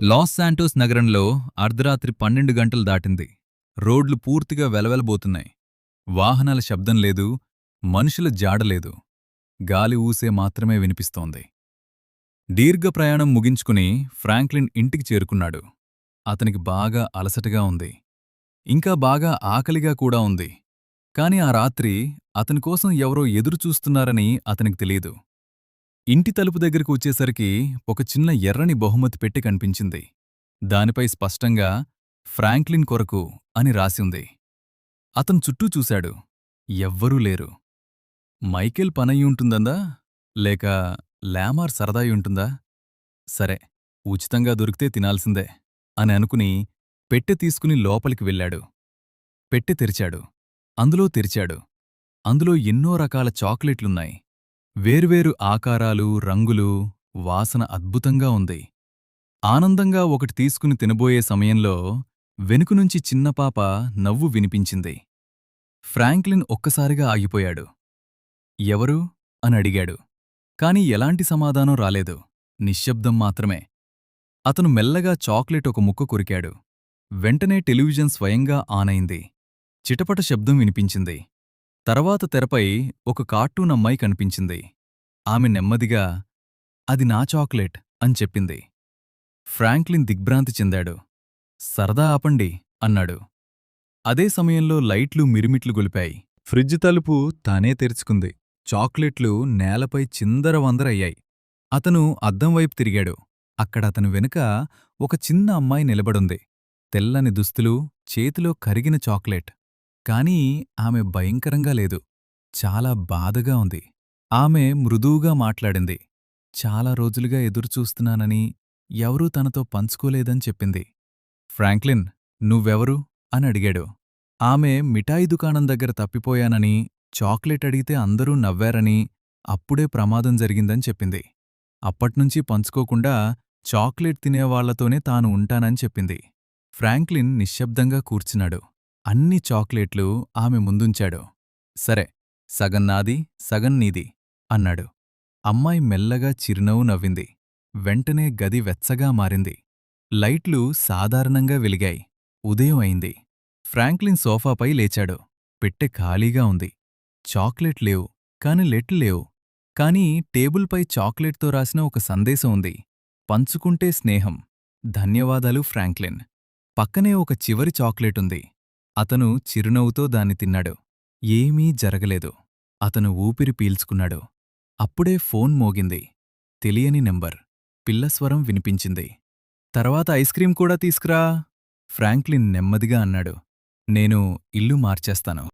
Loss Santos నగరంలో అర్ధరాత్రి 12 గంటలు దాటింది. రోడ్లు పూర్తిగా వెలవెలబోతున్నాయి. వాహనాల శబ్దం లేదు, మనుషుల జాడలేదు. గాలి ఊసే మాత్రమే వినిపిస్తోంది. దీర్ఘ ప్రయాణం ముగించుకుని ఫ్రాంక్లిన్ ఇంటికి చేరుకున్నాడు. అతనికి బాగా అలసటగా ఉంది. ఇంకా బాగా ఆకలిగా కూడా ఉంది. కాని ఆ రాత్రి అతనికోసం ఎవరో ఎదురుచూస్తున్నారని అతనికి తెలీదు. ఇంటి తలుపు దగ్గరకు వచ్చేసరికి ఒక చిన్న ఎర్రని బహుమతి పెట్టె కనిపించింది. దానిపై స్పష్టంగా ఫ్రాంక్లిన్ కొరకు అని రాసి ఉంది. అతను చుట్టూ చూశాడు. ఎవ్వరూ లేరు. మైకేల్ పనయ్యుంటుందందా, లేక లామార్ సరదాయుంటుందా? సరే, ఉచితంగా దొరికితే తినాల్సిందే అని అనుకుని పెట్టె తీసుకుని లోపలికి వెళ్ళాడు. పెట్టె తెరిచాడు. అందులో తెరిచాడు. అందులో ఎన్నో రకాల చాక్లెట్లున్నాయి. వేర్వేరు ఆకారాలు, రంగులు, వాసన అద్భుతంగా ఉంది. ఆనందంగా ఒకటి తీసుకుని తినబోయే సమయంలో వెనుకనుంచి చిన్నపాప నవ్వు వినిపించింది. ఫ్రాంక్లిన్ ఒక్కసారిగా ఆగిపోయాడు. ఎవరు? అని అడిగాడు. కాని ఎలాంటి సమాధానం రాలేదు. నిశ్శబ్దం మాత్రమే. అతను మెల్లగా చాక్లెట్ ఒక ముక్క కొరికాడు. వెంటనే టెలివిజన్ స్వయంగా ఆనైంది. చిటపట శబ్దం వినిపించింది. తర్వాత తెరపై ఒక కార్టూన్ అమ్మాయి కనిపించింది. ఆమె నెమ్మదిగా అది నా చాక్లెట్ అని చెప్పింది. ఫ్రాంక్లిన్ దిగ్భ్రాంతి చెందాడు. సరదా ఆపండి అన్నాడు. అదే సమయంలో లైట్లు మిరుమిట్లు గొలిపాయి. ఫ్రిడ్జ్ తలుపు తానే తెరుచుకుంది. చాక్లెట్లు నేలపై చిందరవందరయ్యాయి. అతను అద్దం వైపు తిరిగాడు. అక్కడ అతను వెనుక ఒక చిన్న అమ్మాయి నిలబడుంది. తెల్లని దుస్తులు, చేతిలో కరిగిన చాక్లెట్. కానీ ఆమె భయంకరంగా లేదు. చాలా బాధగా ఉంది. ఆమె మృదువుగా మాట్లాడింది. చాలా రోజులుగా ఎదురుచూస్తున్నానని, ఎవరూ తనతో పంచుకోలేదని చెప్పింది. ఫ్రాంక్లిన్, నువ్వెవరు? అని అడిగాడు. ఆమె మిఠాయి దుకాణం దగ్గర తప్పిపోయానని, చాక్లెట్ అడిగితే అందరూ నవ్వారని, అప్పుడే ప్రమాదం జరిగిందని చెప్పింది. అప్పట్నుంచీ పంచుకోకుండా చాక్లెట్ తినేవాళ్లతోనే తాను ఉంటానని చెప్పింది. ఫ్రాంక్లిన్ నిశ్శబ్దంగా కూర్చున్నాడు. అన్ని చాక్లెట్లు ఆమె ముందుంచాడు. సరే, సగం నాది, సగం నీది అన్నాడు. అమ్మాయి మెల్లగా చిరునవ్వు నవ్వింది. వెంటనే గది వెచ్చగా మారింది. లైట్లు సాధారణంగా వెలిగాయి. ఉదయం అయింది. ఫ్రాంక్లిన్ సోఫాపై లేచాడు. పెట్టె ఖాళీగా ఉంది. చాక్లెట్ లేవు, కాని లెట్లు లేవు. కానీ టేబుల్పై చాక్లెట్తో రాసిన ఒక సందేశం ఉంది. పంచుకుంటే స్నేహం. ధన్యవాదాలు ఫ్రాంక్లిన్. పక్కనే ఒక చివరి చాక్లెటుంది. అతను చిరునవ్వుతో దాన్ని తిన్నాడు. ఏమీ జరగలేదు. అతను ఊపిరి పీల్చుకున్నాడు. అప్పుడే ఫోన్ మోగింది. తెలియని నెంబర్. పిల్లస్వరం వినిపించింది. తర్వాత ఐస్క్రీం కూడా తీసుకురా. ఫ్రాంక్లిన్ నెమ్మదిగా అన్నాడు. నేను ఇల్లు మార్చేస్తాను.